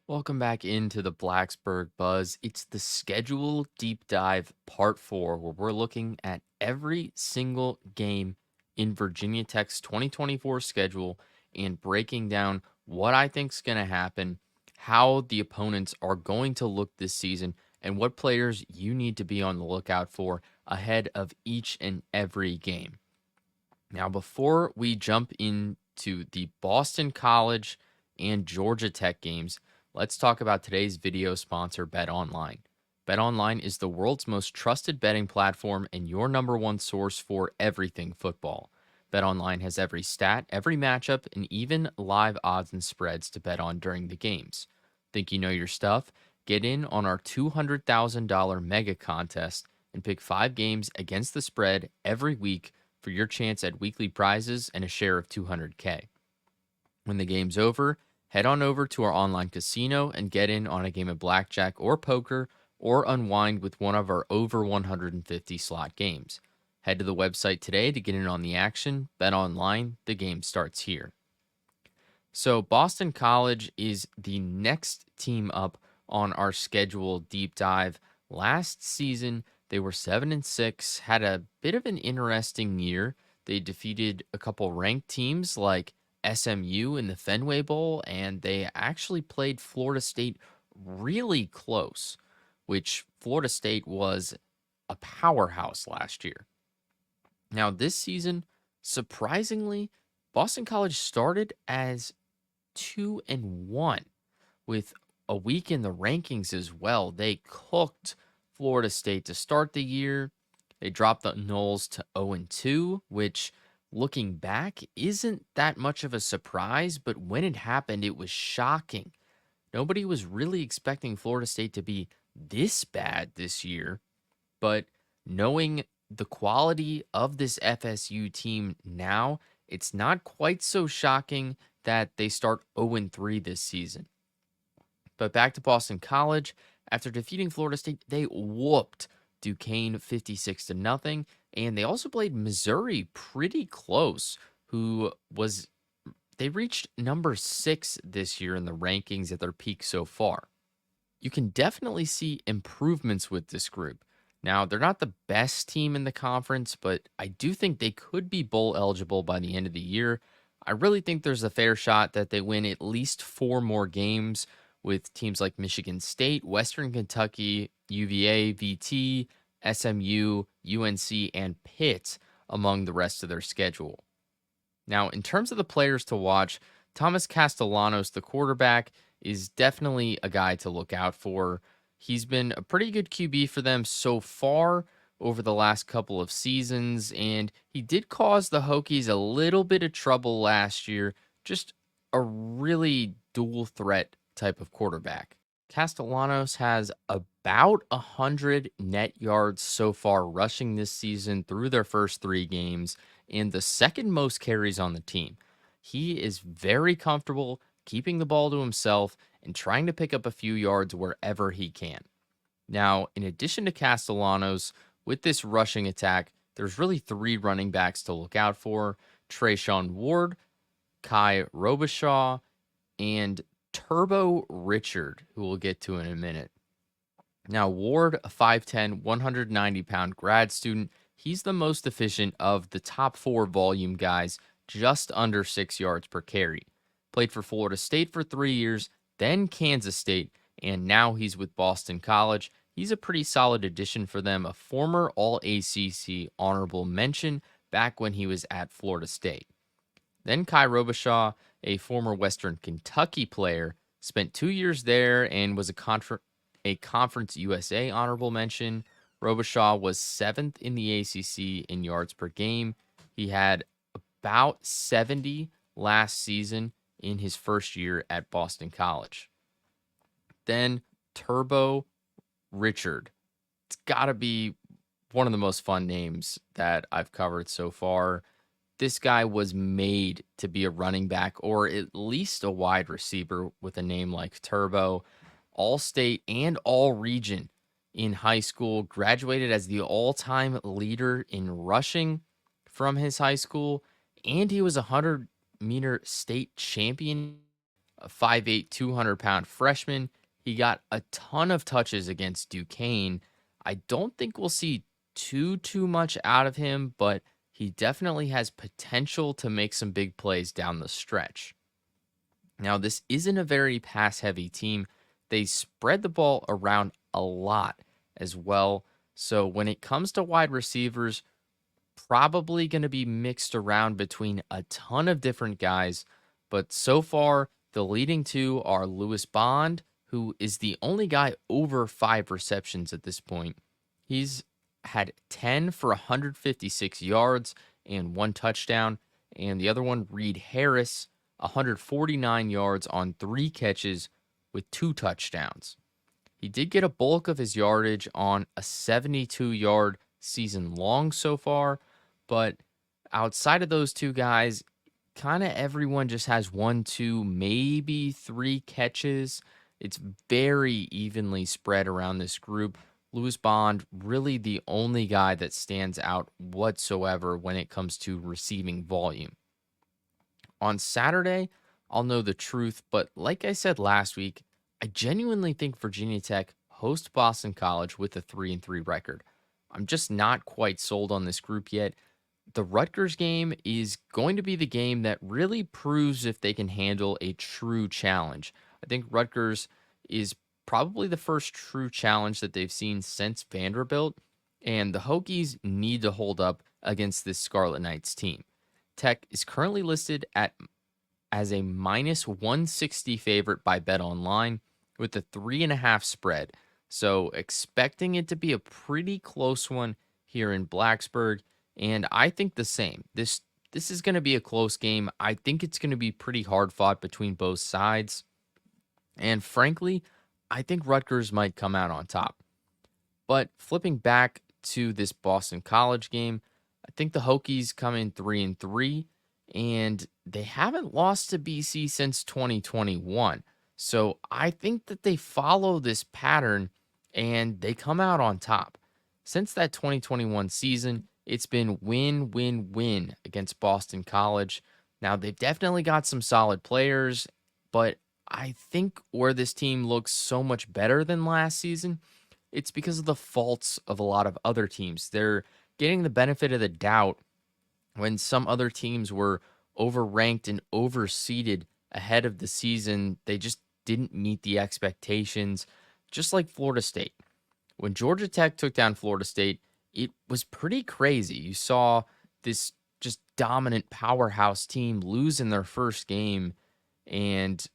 Welcome back into the Blacksburg Buzz. It's the schedule deep dive part 4 where we're looking at every single game in Virginia Tech's 2024 schedule and breaking down what I think is going to happen, how the opponents are going to look this season, and what players you need to be on the lookout for ahead of each and every game. Now, before we jump into the Boston College and Georgia Tech games, let's talk about today's video sponsor, BetOnline. BetOnline is the world's most trusted betting platform and your number one source for everything football. BetOnline has every stat, every matchup, and even live odds and spreads to bet on during the games. Think you know your stuff? Get in on our $200,000 mega contest and pick 5 games against the spread every week for your chance at weekly prizes and a share of 200K. When the game's over, head on over to our online casino and get in on a game of blackjack or poker or unwind with one of our over 150 slot games. Head to the website today to get in on the action. Bet online, the game starts here. So, Boston College is the next team up on our schedule deep dive. Last season, they were 7-6, had a bit of an interesting year. They defeated a couple ranked teams like SMU in the Fenway Bowl, and they actually played Florida State really close, which Florida State was a powerhouse last year. Now, this season, surprisingly, Boston College started as 2-1 with a week in the rankings as well. They cooked Florida State to start the year. They dropped the Noles to 0-2, which looking back isn't that much of a surprise, but when it happened, it was shocking. Nobody was really expecting Florida State to be this bad this year, but knowing the quality of this FSU team now, it's not quite so shocking that they start 0-3 this season. But back to Boston College, after defeating Florida State, they whooped Duquesne 56 to nothing, and they also played Missouri pretty close, who was they reached number 6 this year in the rankings at their peak so far. You can definitely see improvements with this group. Now, they're not the best team in the conference, but I do think they could be bowl eligible by the end of the year. I really think there's a fair shot that they win at least 4 more games with teams like Michigan State, Western Kentucky, UVA, VT, SMU, UNC, and Pitt among the rest of their schedule. Now, in terms of the players to watch, Thomas Castellanos, the quarterback, is definitely a guy to look out for. He's been a pretty good QB for them so far over the last couple of seasons, and he did cause the Hokies a little bit of trouble last year. Just a really dual threat type of quarterback. Castellanos has about 100 net yards so far rushing this season through their first 3 games and the second most carries on the team. He is very comfortable keeping the ball to himself and trying to pick up a few yards wherever he can. Now, in addition to Castellanos, with this rushing attack, there's really 3 running backs to look out for: Trayshawn Ward, Kai Robichaud, and Turbo Richard, who we'll get to in a minute. Now, Ward, a 5'10, 190-pound grad student, he's the most efficient of the top 4 volume guys, just under 6 yards per carry. Played for Florida State for 3 years, then Kansas State, and now he's with Boston College. He's a pretty solid addition for them, a former All-ACC honorable mention back when he was at Florida State. Then Kai Robichaud, a former Western Kentucky player, spent 2 years there and was a Conference USA honorable mention. Robichaud was 7th in the ACC in yards per game. He had about 70 last season in his first year at Boston College. Then Turbo Richard. It's got to be one of the most fun names that I've covered so far. This guy was made to be a running back or at least a wide receiver with a name like Turbo. All state and all region in high school, graduated as the all time leader in rushing from his high school, and he was a 100-meter state champion a 5'8", 200-pound freshman. He got a ton of touches against Duquesne. I don't think we'll see too much out of him, but he definitely has potential to make some big plays down the stretch. Now, this isn't a very pass heavy team. They spread the ball around a lot as well. So when it comes to wide receivers, probably going to be mixed around between a ton of different guys. But so far, the leading two are Lewis Bond, who is the only guy over 5 receptions at this point. He's had 10 for 156 yards and 1 touchdown. And the other one, Reed Harris, 149 yards on 3 catches with 2 touchdowns. He did get a bulk of his yardage on a 72-yard season long so far, but outside of those two guys, kind of everyone just has 1, 2, maybe 3 catches. It's very evenly spread around this group. Lewis Bond, really the only guy that stands out whatsoever when it comes to receiving volume. On Saturday, I'll know the truth, but like I said last week, I genuinely think Virginia Tech hosts Boston College with a 3-3 record. I'm just not quite sold on this group yet. The Rutgers game is going to be the game that really proves if they can handle a true challenge. I think Rutgers is probably the first true challenge that they've seen since Vanderbilt, and the Hokies need to hold up against this Scarlet Knights team. Tech is currently listed as a minus 160 favorite by Bet Online with a 3.5 spread. So expecting it to be a pretty close one here in Blacksburg. And I think the same. This is going to be a close game. I think it's going to be pretty hard fought between both sides. And frankly, I think Rutgers might come out on top. But flipping back to this Boston College game, I think the Hokies come in 3-3, and they haven't lost to BC since 2021. So I think that they follow this pattern and they come out on top. Since that 2021 season, it's been win, win, win against Boston College. Now, they've definitely got some solid players, but I think where this team looks so much better than last season, it's because of the faults of a lot of other teams. They're getting the benefit of the doubt when some other teams were overranked and overseeded ahead of the season. They just didn't meet the expectations, just like Florida State. When Georgia Tech took down Florida State, it was pretty crazy. You saw this just dominant powerhouse team lose in their first game. And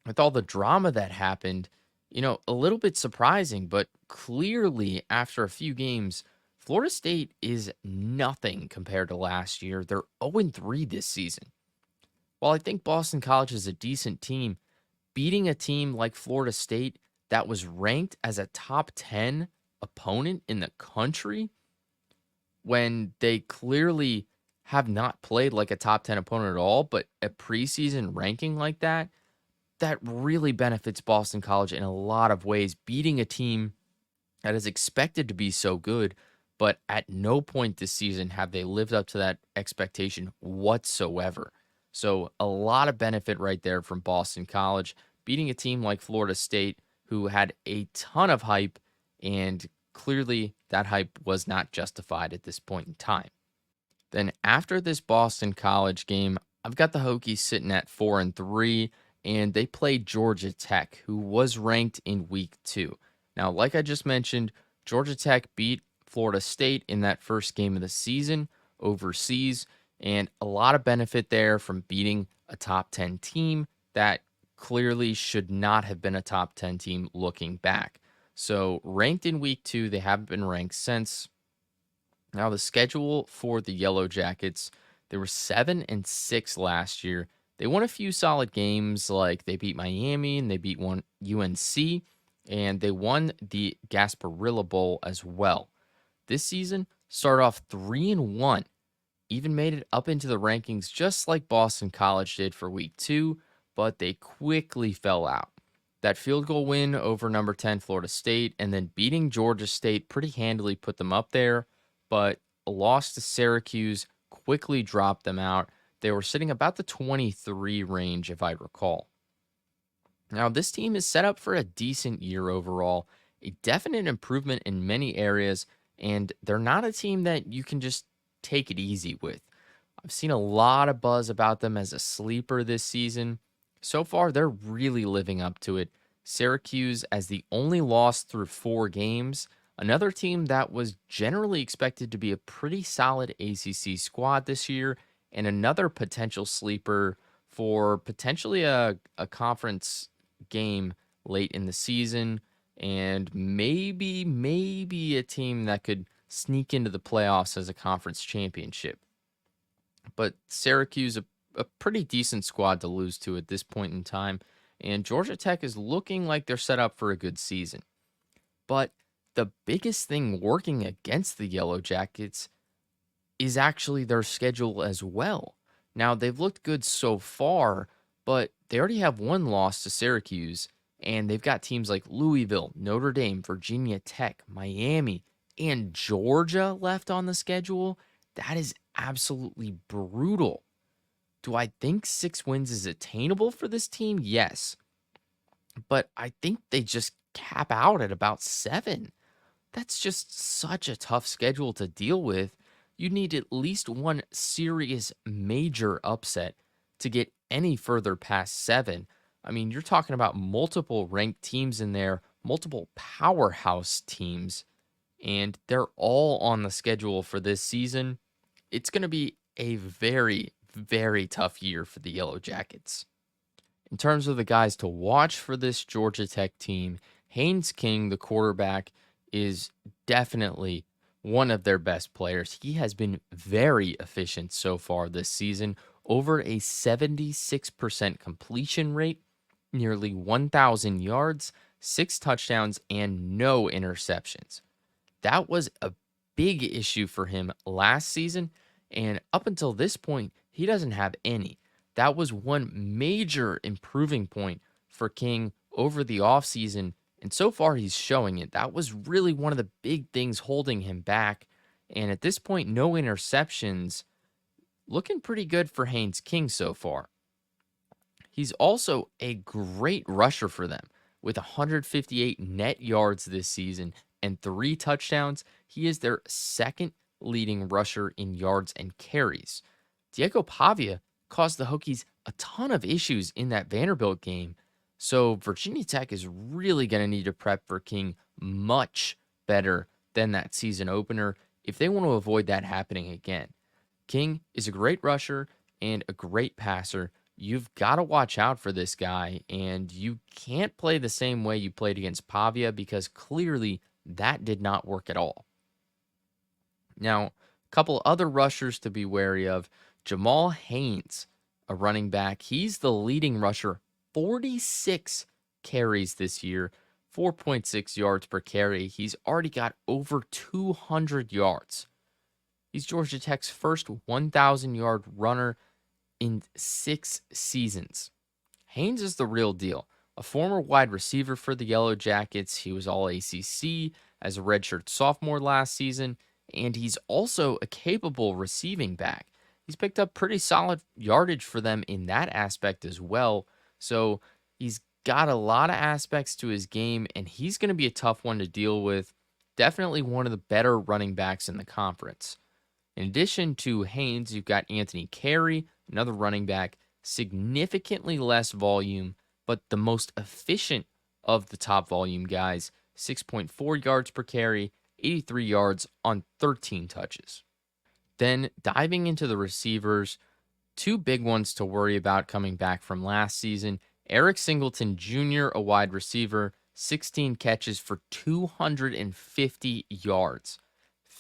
with all the drama that happened, a little bit surprising, but clearly after a few games, Florida State is nothing compared to last year. They're 0-3 this season. While I think Boston College is a decent team, beating a team like Florida State that was ranked as a top 10 opponent in the country when they clearly have not played like a top 10 opponent at all, but a preseason ranking like that really benefits Boston College in a lot of ways. Beating a team that is expected to be so good, but at no point this season have they lived up to that expectation whatsoever. So a lot of benefit right there from Boston College, beating a team like Florida State, who had a ton of hype, and clearly that hype was not justified at this point in time. Then after this Boston College game, I've got the Hokies sitting at 4-3, and they played Georgia Tech, who was ranked in week 2. Now, like I just mentioned, Georgia Tech beat Florida State in that first game of the season overseas, and a lot of benefit there from beating a top 10 team that clearly should not have been a top 10 team looking back. So ranked in week 2, they haven't been ranked since. Now the schedule for the Yellow Jackets, they were 7-6 last year. They won a few solid games, like they beat Miami and they beat one UNC, and they won the Gasparilla Bowl as well. This season started off 3-1, even made it up into the rankings just like Boston College did for week 2, but they quickly fell out. That field goal win over number 10 Florida State and then beating Georgia State pretty handily put them up there, but a loss to Syracuse quickly dropped them out. They were sitting about the 23 range, if I recall. Now, this team is set up for a decent year overall, a definite improvement in many areas, and they're not a team that you can just take it easy with. I've seen a lot of buzz about them as a sleeper this season. So far, they're really living up to it. Syracuse, as the only loss through 4 games, another team that was generally expected to be a pretty solid ACC squad this year, and another potential sleeper for potentially a conference game late in the season, and maybe a team that could sneak into the playoffs as a conference championship. But Syracuse, a pretty decent squad to lose to at this point in time. And Georgia Tech is looking like they're set up for a good season. But the biggest thing working against the Yellow Jackets is actually their schedule as well. Now, they've looked good so far, but they already have one loss to Syracuse, and they've got teams like Louisville, Notre Dame, Virginia Tech, Miami, and Georgia left on the schedule. That is absolutely brutal. Do I think 6 wins is attainable for this team? Yes. But I think they just cap out at about 7. That's just such a tough schedule to deal with. You need at least one serious major upset to get any further past 7. I mean, you're talking about multiple ranked teams in there, multiple powerhouse teams, and they're all on the schedule for this season. It's going to be a very tough year for the Yellow Jackets. In terms of the guys to watch for this Georgia Tech team, Haynes King, the quarterback, is definitely one of their best players. He has been very efficient so far this season, over a 76% completion rate, nearly 1,000 yards, 6 touchdowns, and no interceptions. That was a big issue for him last season, and up until this point, he doesn't have any. That was one major improving point for King over the offseason, and so far he's showing it. That was really one of the big things holding him back. And at this point, no interceptions. Looking pretty good for Haynes King so far. He's also a great rusher for them with 158 net yards this season and 3 touchdowns. He is their second leading rusher in yards and carries. Diego Pavia caused the Hokies a ton of issues in that Vanderbilt game. So Virginia Tech is really going to need to prep for King much better than that season opener if they want to avoid that happening again. King is a great rusher and a great passer. You've got to watch out for this guy, and you can't play the same way you played against Pavia because clearly that did not work at all. Now, a couple other rushers to be wary of. Jamal Haynes, a running back, he's the leading rusher, 46 carries this year, 4.6 yards per carry. He's already got over 200 yards. He's Georgia Tech's first 1,000-yard runner in 6 seasons. Haynes is the real deal. A former wide receiver for the Yellow Jackets, he was all ACC as a redshirt sophomore last season, and he's also a capable receiving back. He's picked up pretty solid yardage for them in that aspect as well. So he's got a lot of aspects to his game, and he's going to be a tough one to deal with. Definitely one of the better running backs in the conference. In addition to Haynes, you've got Anthony Carey, another running back, significantly less volume, but the most efficient of the top volume guys, 6.4 yards per carry, 83 yards on 13 touches. Then diving into the receivers, 2 big ones to worry about coming back from last season. Eric Singleton Jr., a wide receiver, 16 catches for 250 yards.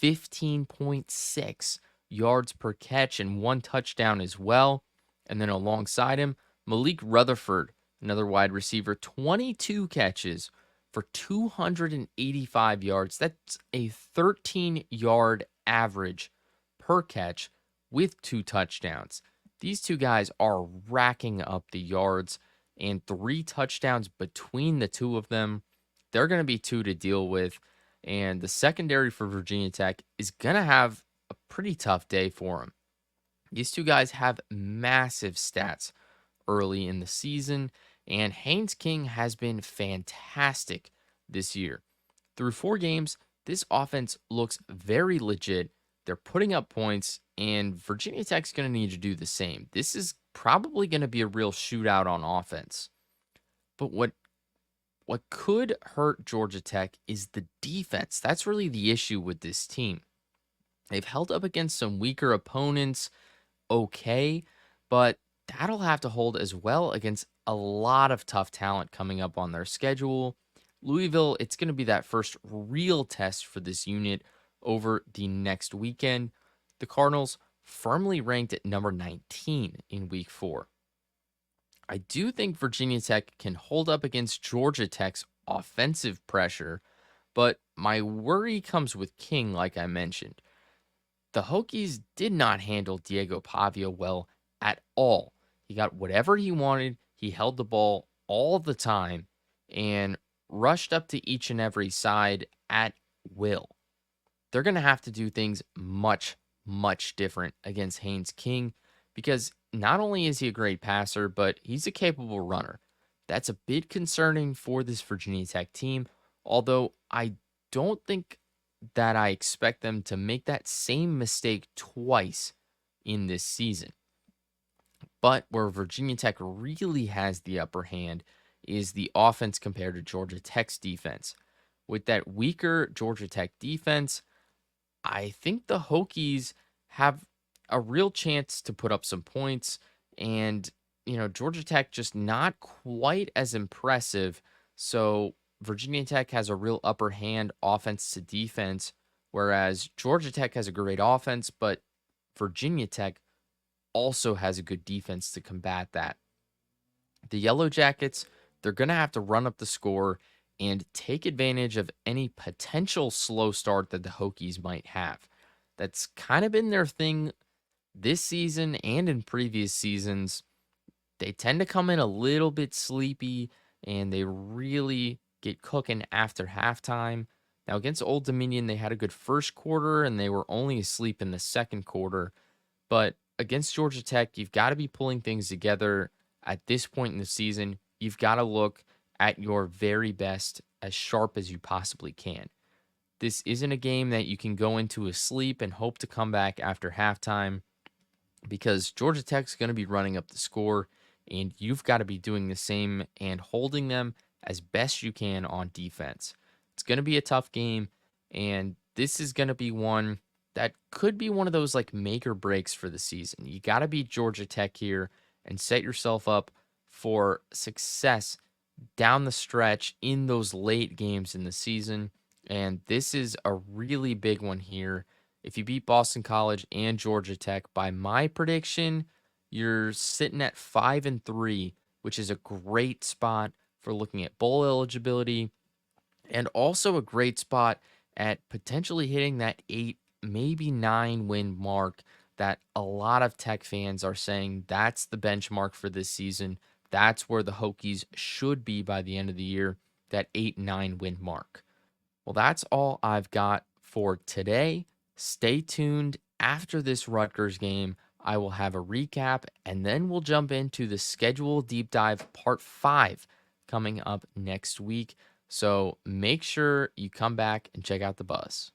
15.6 yards per catch and 1 touchdown as well. And then alongside him, Malik Rutherford, another wide receiver, 22 catches for 285 yards. That's a 13-yard average per catch with 2 touchdowns. These 2 guys are racking up the yards, and 3 touchdowns between the 2 of them. They're going to be 2 to deal with. And the secondary for Virginia Tech is going to have a pretty tough day for them. These 2 guys have massive stats early in the season, And Haynes King has been fantastic this year. Through 4 games, this offense looks very legit. They're putting up points, and Virginia Tech's going to need to do the same. This is probably going to be a real shootout on offense. But what could hurt Georgia Tech is the defense. That's really the issue with this team. They've held up against some weaker opponents, okay, but that'll have to hold as well against a lot of tough talent coming up on their schedule. Louisville, it's going to be that first real test for this unit over the next weekend. The Cardinals firmly ranked at number 19 in week 4. I do think Virginia Tech can hold up against Georgia Tech's offensive pressure, but my worry comes with King, like I mentioned. The Hokies did not handle Diego Pavia well at all. He got whatever he wanted. He held the ball all the time and rushed up to each and every side at will. They're going to have to do things much, much different against Haynes King because not only is he a great passer, but he's a capable runner. That's a bit concerning for this Virginia Tech team, although I don't think that I expect them to make that same mistake twice in this season. But where Virginia Tech really has the upper hand is the offense compared to Georgia Tech's defense. With that weaker Georgia Tech defense, I think the Hokies have a real chance to put up some points. And, Georgia Tech just not quite as impressive. So Virginia Tech has a real upper hand offense to defense, whereas Georgia Tech has a great offense, but Virginia Tech also has a good defense to combat that. The Yellow Jackets, they're going to have to run up the score and take advantage of any potential slow start that the Hokies might have. That's kind of been their thing this season and in previous seasons. They tend to come in a little bit sleepy and they really get cooking after halftime. Now, against Old Dominion, they had a good first quarter and they were only asleep in the second quarter. But against Georgia Tech, you've got to be pulling things together at this point in the season. You've got to look at your very best, as sharp as you possibly can. This isn't a game that you can go into asleep and hope to come back after halftime because Georgia Tech's going to be running up the score, and you've got to be doing the same and holding them as best you can on defense. It's going to be a tough game, and this is going to be one that could be one of those like make or breaks for the season. You got to beat Georgia Tech here and set yourself up for success down the stretch in those late games in the season. And this is a really big one here. If you beat Boston College and Georgia Tech, by my prediction, you're sitting at 5-3, which is a great spot for looking at bowl eligibility and also a great spot at potentially hitting that 8, maybe 9 win mark that a lot of Tech fans are saying that's the benchmark for this season. That's where the Hokies should be by the end of the year, that 8-9 win mark. Well, that's all I've got for today. Stay tuned. After this Rutgers game, I will have a recap, and then we'll jump into the schedule deep dive part 5 coming up next week. So make sure you come back and check out the Buzz.